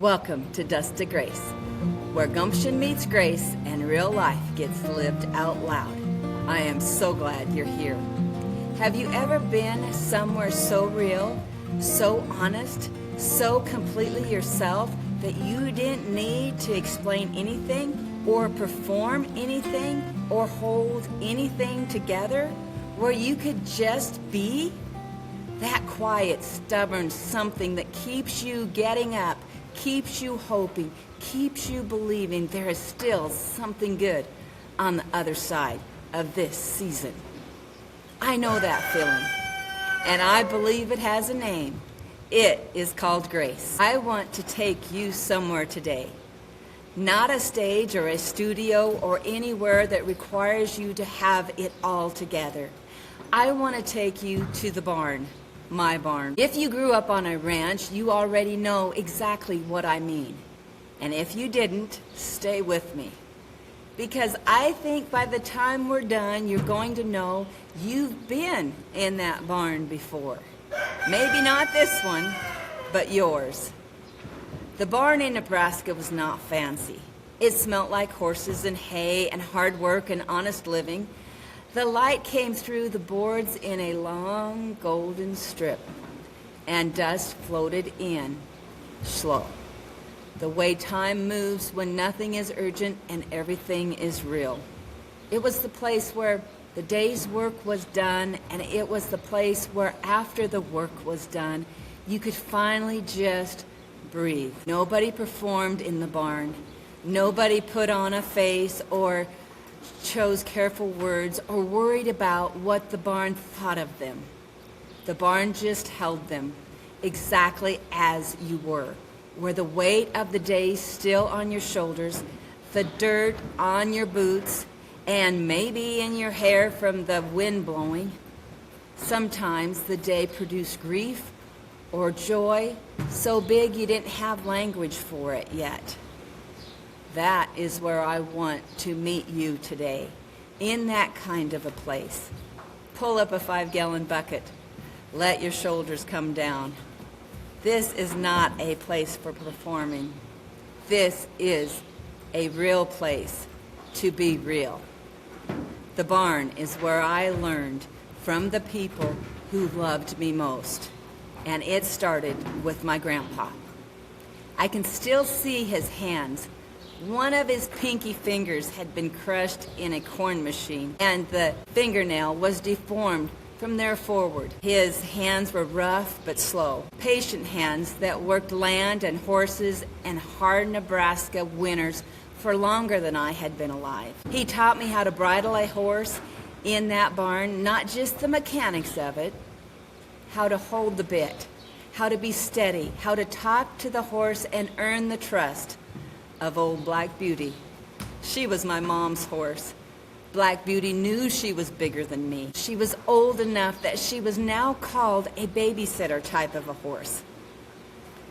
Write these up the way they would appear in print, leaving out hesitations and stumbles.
Welcome to Dust to Grace, where gumption meets grace and real life gets lived out loud. I am so glad you're here. Have you ever been somewhere so real, so honest, so completely yourself that you didn't need to explain anything or perform anything or hold anything together, where you could just be? That quiet, stubborn something that keeps you getting up, keeps you hoping, keeps you believing there is still something good on the other side of this season. I know that feeling, and I believe it has a name. It is called grace. I want to take you somewhere today. Not a stage or a studio or anywhere that requires you to have it all together. I want to take you to the barn. My barn. If you grew up on a ranch, you already know exactly what I mean. And if you didn't, stay with me. Because I think by the time we're done, you're going to know you've been in that barn before. Maybe not this one, but yours. The barn in Nebraska was not fancy. It smelt like horses and hay and hard work and honest living. The light came through the boards in a long golden strip, and dust floated in, slow. The way time moves when nothing is urgent and everything is real. It was the place where the day's work was done, and it was the place where after the work was done, you could finally just breathe. Nobody performed in the barn. Nobody put on a face or chose careful words or worried about what the barn thought of them. The barn just held them exactly as you were, where the weight of the day still on your shoulders, the dirt on your boots, and maybe in your hair from the wind blowing. Sometimes the day produced grief or joy so big you didn't have language for it yet. That is where I want to meet you today, in that kind of a place. Pull up a 5-gallon bucket. Let your shoulders come down. This is not a place for performing. This is a real place to be real. The barn is where I learned from the people who loved me most, and it started with my grandpa. I can still see his hands. One of his pinky fingers had been crushed in a corn machine, and the fingernail was deformed from there forward. His hands were rough but slow, patient hands that worked land and horses and hard Nebraska winters for longer than I had been alive. He taught me how to bridle a horse in that barn, not just the mechanics of it, how to hold the bit, how to be steady, how to talk to the horse and earn the trust of old Black Beauty. She was my mom's horse. Black Beauty knew she was bigger than me. She was old enough that she was now called a babysitter type of a horse.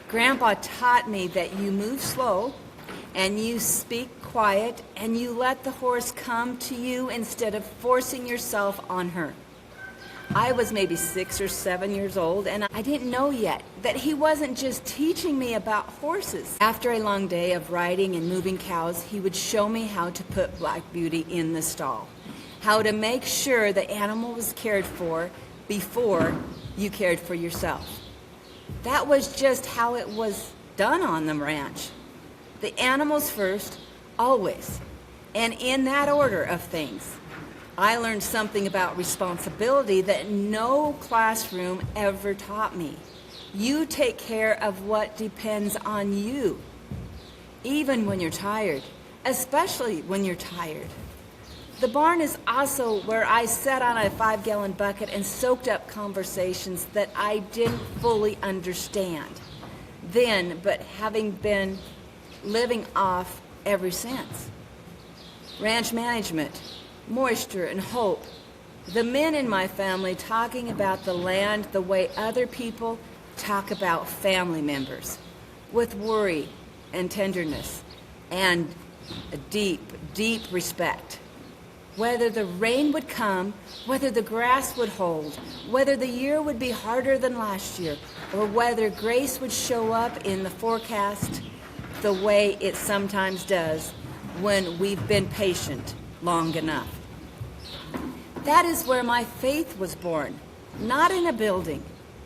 Grandpa taught me that you move slow and you speak quiet and you let the horse come to you instead of forcing yourself on her. I was maybe 6 or 7 years old, and I didn't know yet that he wasn't just teaching me about horses. After a long day of riding and moving cows, he would show me how to put Black Beauty in the stall, how to make sure the animal was cared for before you cared for yourself. That was just how it was done on the ranch. The animals first, always, and in that order of things. I learned something about responsibility that no classroom ever taught me. You take care of what depends on you, even when you're tired, especially when you're tired. The barn is also where I sat on a 5-gallon bucket and soaked up conversations that I didn't fully understand then, but having been living off ever since. Ranch management, moisture and hope. The men in my family talking about the land the way other people talk about family members, with worry and tenderness and a deep, deep respect. Whether the rain would come, whether the grass would hold, whether the year would be harder than last year, or whether grace would show up in the forecast, the way it sometimes does when we've been patient long enough. That is where my faith was born, not in a building,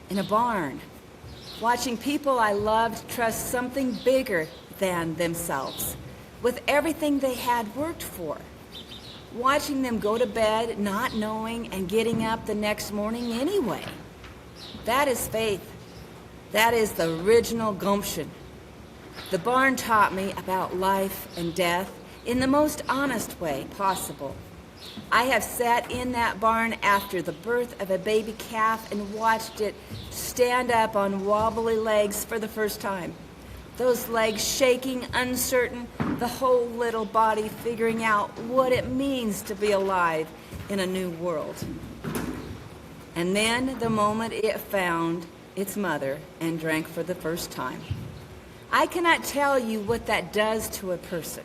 in a barn, watching people I loved trust something bigger than themselves, with everything they had worked for. Watching them go to bed not knowing and getting up the next morning anyway. That is faith. That is the original gumption. The barn taught me about life and death in the most honest way possible. I have sat in that barn after the birth of a baby calf and watched it stand up on wobbly legs for the first time. Those legs shaking, uncertain, the whole little body figuring out what it means to be alive in a new world. And then the moment it found its mother and drank for the first time. I cannot tell you what that does to a person.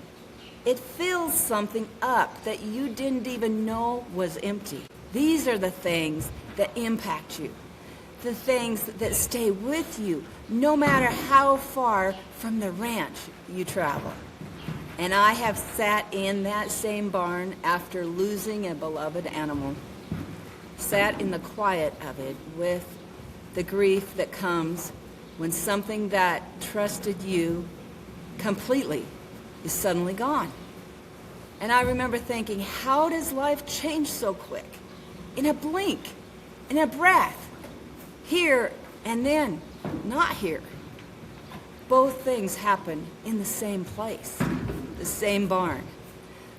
It fills something up that you didn't even know was empty. These are the things that impact you, the things that stay with you no matter how far from the ranch you travel. And I have sat in that same barn after losing a beloved animal, sat in the quiet of it with the grief that comes when something that trusted you completely is suddenly gone. And I remember thinking, how does life change so quick? In a blink, in a breath, here and then not here. Both things happen in the same place, the same barn,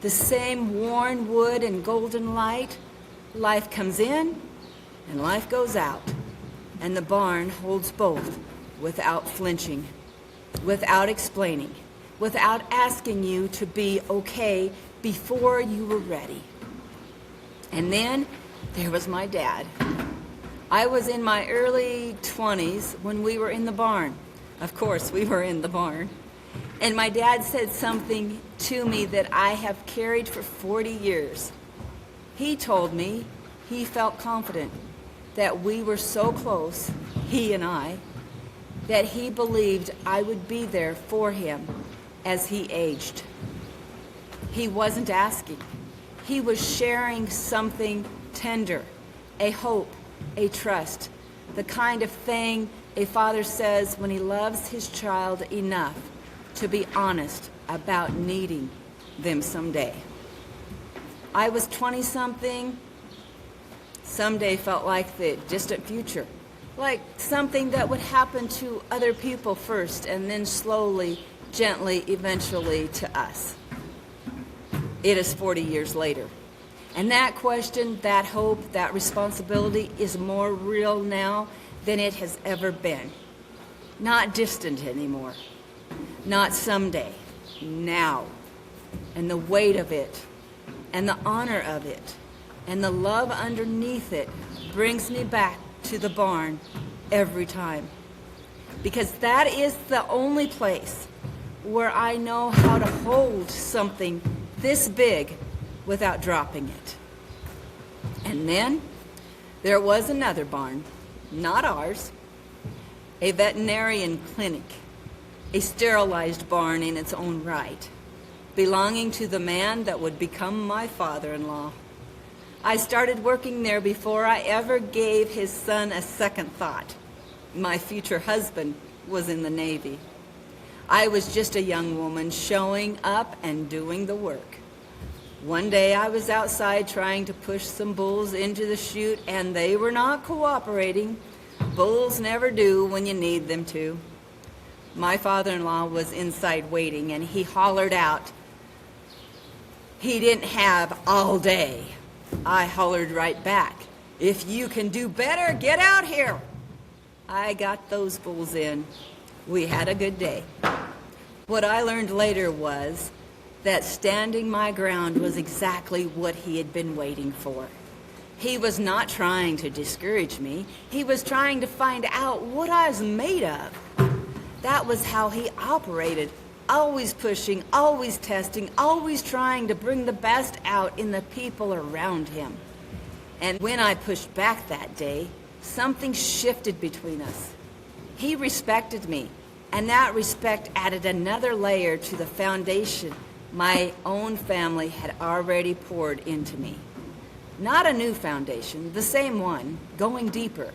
the same worn wood and golden light. Life comes in and life goes out, and the barn holds both without flinching, without explaining, without asking you to be okay before you were ready. And then there was my dad. I was in my early 20s when we were in the barn. Of course, we were in the barn. And my dad said something to me that I have carried for 40 years. He told me he felt confident that we were so close, he and I, that he believed I would be there for him as he aged. He wasn't asking. He was sharing something tender, a hope, a trust, the kind of thing a father says when he loves his child enough to be honest about needing them someday. I was 20-something. Someday felt like the distant future, like something that would happen to other people first and then slowly, gently, eventually to us. It is 40 years later. And that question, that hope, that responsibility is more real now than it has ever been. Not distant anymore. Not someday. Now. And the weight of it, and the honor of it, and the love underneath it brings me back to the barn every time. Because that is the only place where I know how to hold something this big without dropping it. And then there was another barn, not ours, a veterinarian clinic, a sterilized barn in its own right, belonging to the man that would become my father-in-law. I started working there before I ever gave his son a second thought. My future husband was in the Navy. I was just a young woman showing up and doing the work. One day I was outside trying to push some bulls into the chute, and they were not cooperating. Bulls never do when you need them to. My father-in-law was inside waiting, and he hollered out. He didn't have all day. I hollered right back, "If you can do better, get out here." I got those bulls in. We had a good day. What I learned later was that standing my ground was exactly what he had been waiting for. He was not trying to discourage me. He was trying to find out what I was made of. That was how he operated, always pushing, always testing, always trying to bring the best out in the people around him. And when I pushed back that day, something shifted between us. He respected me, And that respect added another layer to the foundation my own family had already poured into me. Not a new foundation, the same one, going deeper.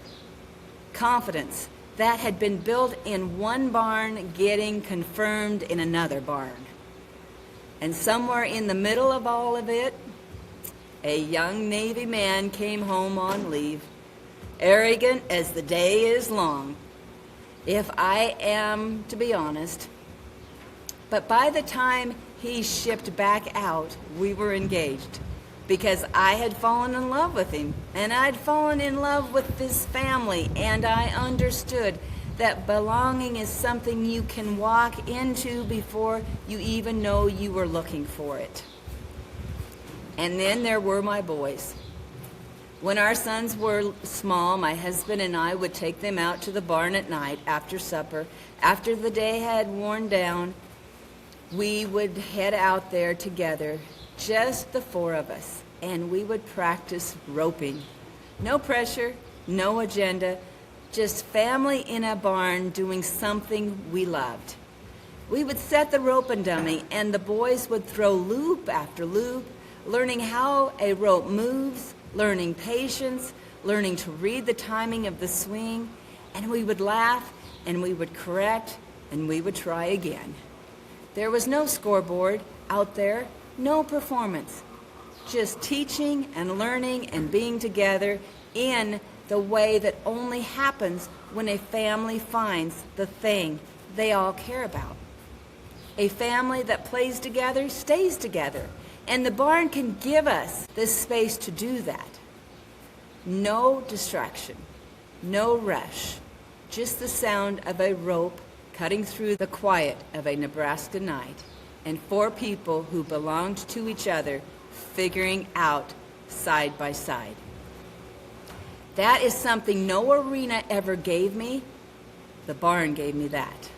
Confidence that had been built in one barn getting confirmed in another barn. And somewhere in the middle of all of it, a young Navy man came home on leave, arrogant as the day is long, if I am to be honest. But by the time he shipped back out, we were engaged, because I had fallen in love with him, and I'd fallen in love with this family, and I understood that belonging is something you can walk into before you even know you were looking for it. And then there were my boys. When our sons were small, my husband and I would take them out to the barn at night after supper. After the day had worn down, we would head out there together, just the four of us, and we would practice roping. No pressure, no agenda, just family in a barn doing something we loved. We would set the roping dummy, and the boys would throw loop after loop, learning how a rope moves, learning patience, learning to read the timing of the swing, and we would laugh, and we would correct, and we would try again. There was no scoreboard out there, no performance, just teaching and learning and being together in the way that only happens when a family finds the thing they all care about. A family that plays together stays together, and the barn can give us the space to do that. No distraction, no rush, just the sound of a rope cutting through the quiet of a Nebraska night, and four people who belonged to each other figuring out side by side. That is something no arena ever gave me. The barn gave me that.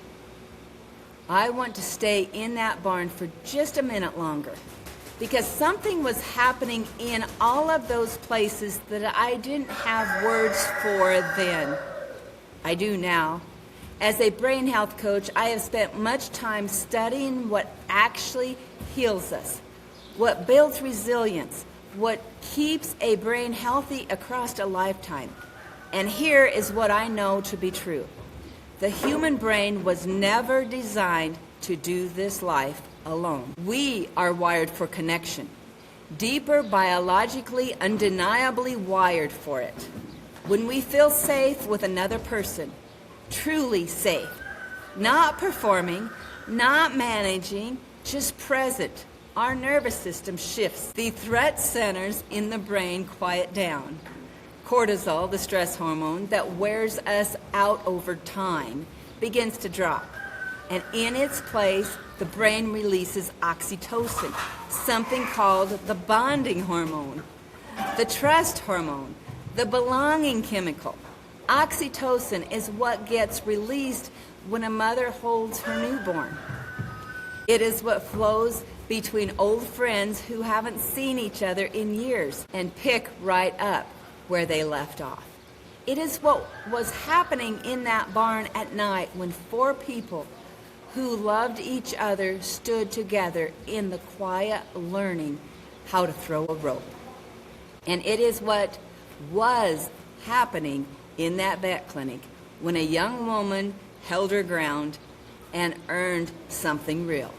I want to stay in that barn for just a minute longer, because something was happening in all of those places that I didn't have words for then. I do now. As a brain health coach, I have spent much time studying what actually heals us, what builds resilience, what keeps a brain healthy across a lifetime. And here is what I know to be true. The human brain was never designed to do this life alone. We are wired for connection, deeper, biologically, undeniably wired for it. When we feel safe with another person, truly safe, not performing, not managing, just present, our nervous system shifts. The threat centers in the brain quiet down. Cortisol, the stress hormone that wears us out over time, begins to drop. And in its place, the brain releases oxytocin, something called the bonding hormone, the trust hormone, the belonging chemical. Oxytocin is what gets released when a mother holds her newborn. It is what flows between old friends who haven't seen each other in years and pick right up where they left off. It is what was happening in that barn at night when four people who loved each other stood together in the quiet learning how to throw a rope. And it is what was happening in that vet clinic when a young woman held her ground and earned something real.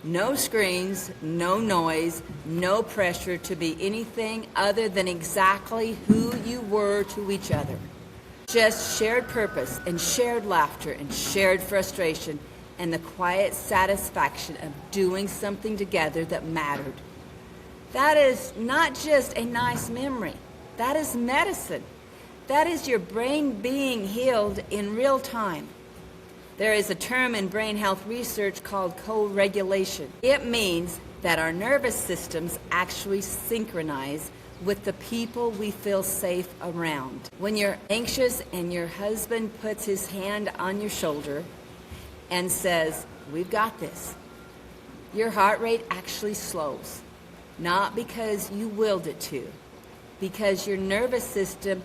No screens, no noise, no pressure to be anything other than exactly who you were to each other. Just shared purpose and shared laughter and shared frustration and the quiet satisfaction of doing something together that mattered. That is not just a nice memory. That is medicine. That is your brain being healed in real time. There is a term in brain health research called co-regulation. It means that our nervous systems actually synchronize with the people we feel safe around. When you're anxious and your husband puts his hand on your shoulder and says, "We've got this," your heart rate actually slows. Not because you willed it to, because your nervous system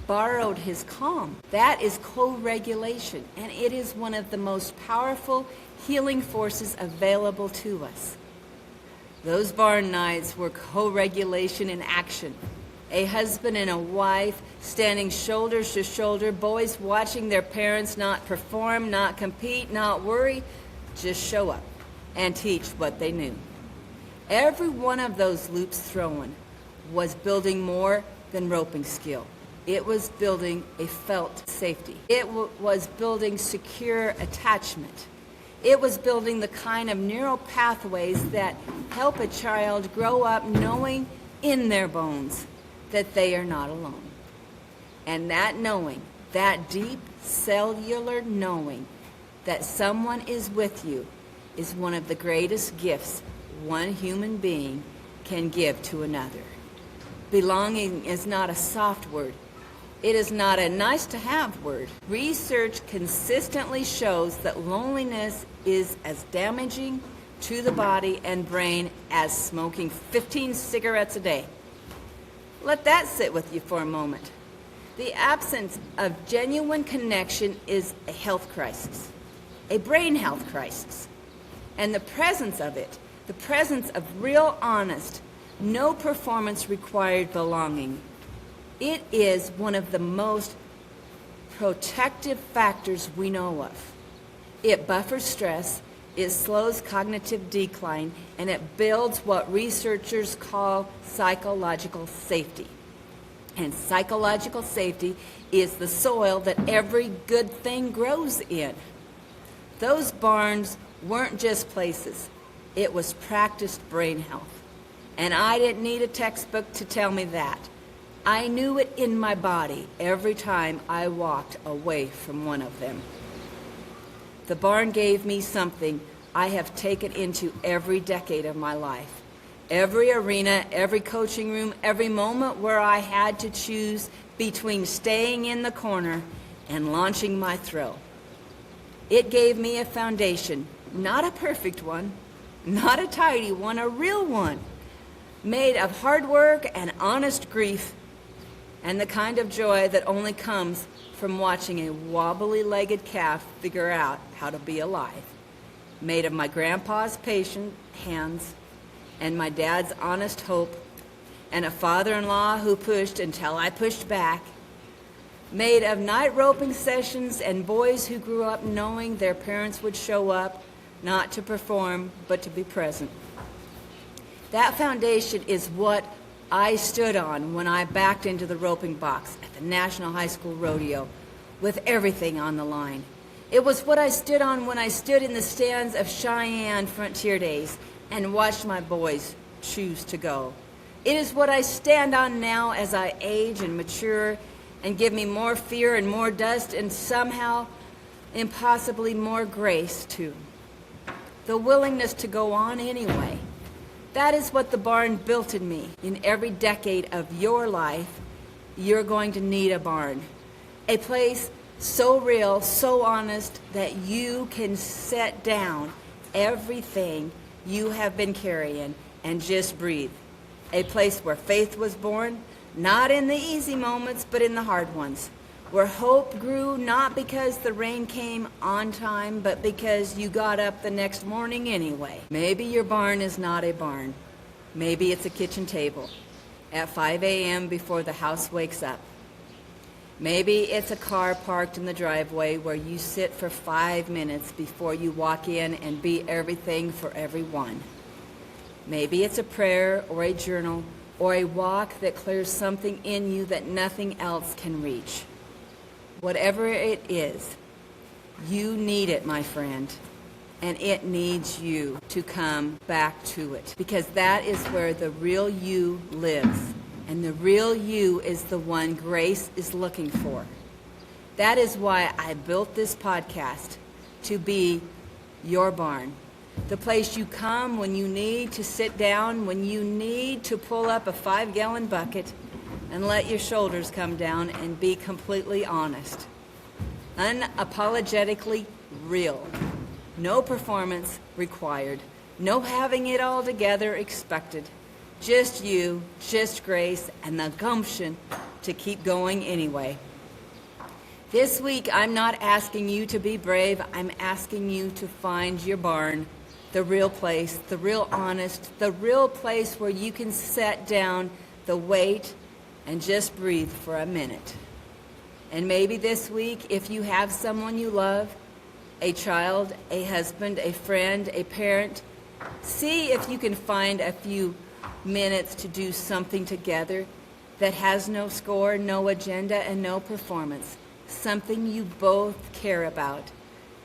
borrowed his calm. That is co-regulation, and it is one of the most powerful healing forces available to us. Those barn nights were co-regulation in action. A husband and a wife standing shoulder to shoulder, boys watching their parents not perform, not compete, not worry, just show up and teach what they knew. Every one of those loops thrown was building more than roping skill. It was building a felt safety. It was building secure attachment. It was building the kind of neural pathways that help a child grow up knowing in their bones that they are not alone. And that knowing, that deep cellular knowing that someone is with you, is one of the greatest gifts one human being can give to another. Belonging is not a soft word. It is not a nice-to-have word. Research consistently shows that loneliness is as damaging to the body and brain as smoking 15 cigarettes a day. Let that sit with you for a moment. The absence of genuine connection is a health crisis, a brain health crisis. And the presence of it, the presence of real, honest, no performance required belonging, it is one of the most protective factors we know of. It buffers stress, it slows cognitive decline, and it builds what researchers call psychological safety. And psychological safety is the soil that every good thing grows in. Those barns weren't just places. It was practiced brain health. And I didn't need a textbook to tell me that. I knew it in my body every time I walked away from one of them. The barn gave me something I have taken into every decade of my life. Every arena, every coaching room, every moment where I had to choose between staying in the corner and launching my throw. It gave me a foundation, not a perfect one, not a tidy one, a real one, made of hard work and honest grief, and the kind of joy that only comes from watching a wobbly-legged calf figure out how to be alive, made of my grandpa's patient hands and my dad's honest hope, and a father-in-law who pushed until I pushed back, made of night roping sessions and boys who grew up knowing their parents would show up, not to perform, but to be present. That foundation is what I stood on when I backed into the roping box at the National High School Rodeo with everything on the line. It was what I stood on when I stood in the stands of Cheyenne Frontier Days and watched my boys choose to go. It is what I stand on now as I age and mature and give me more fear and more dust and somehow impossibly more grace too. The willingness to go on anyway. That is what the barn built in me. In every decade of your life, you're going to need a barn. A place so real, so honest, that you can set down everything you have been carrying and just breathe. A place where faith was born, not in the easy moments, but in the hard ones. Where hope grew not because the rain came on time, but because you got up the next morning anyway. Maybe your barn is not a barn. Maybe it's a kitchen table at 5 a.m. before the house wakes up. Maybe it's a car parked in the driveway where you sit for 5 minutes before you walk in and be everything for everyone. Maybe it's a prayer or a journal or a walk that clears something in you that nothing else can reach. Whatever it is, you need it, my friend, and it needs you to come back to it, because that is where the real you lives, and the real you is the one grace is looking for. That is why I built this podcast, to be your barn, the place you come when you need to sit down, when you need to pull up a 5-gallon bucket and let your shoulders come down and be completely honest. Unapologetically real. No performance required. No having it all together expected. Just you, just grace, and the gumption to keep going anyway. This week, I'm not asking you to be brave. I'm asking you to find your barn, the real place, the real honest, the real place where you can set down the weight and just breathe for a minute. And maybe this week, if you have someone you love, a child, a husband, a friend, a parent, see if you can find a few minutes to do something together that has no score, no agenda, and no performance. Something you both care about.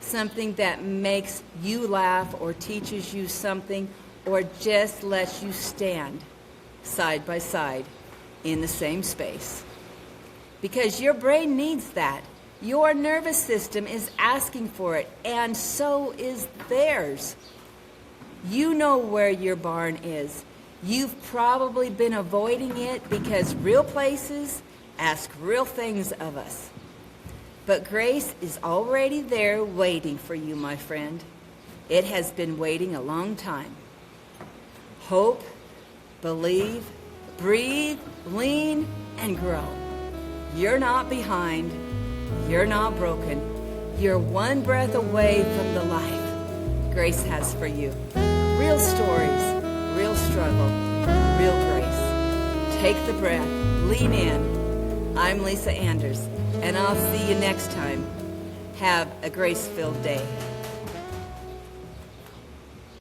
Something that makes you laugh or teaches you something or just lets you stand side by side in the same space. Because your brain needs that. Your nervous system is asking for it, and so is theirs. You know where your barn is. You've probably been avoiding it because real places ask real things of us. But grace is already there waiting for you, my friend. It has been waiting a long time. Hope, believe, breathe, lean, and grow. You're not behind. You're not broken. You're one breath away from the life grace has for you. Real stories, real struggle, real grace. Take the breath, lean in. I'm Lisa Anders, and I'll see you next time. Have a grace-filled day.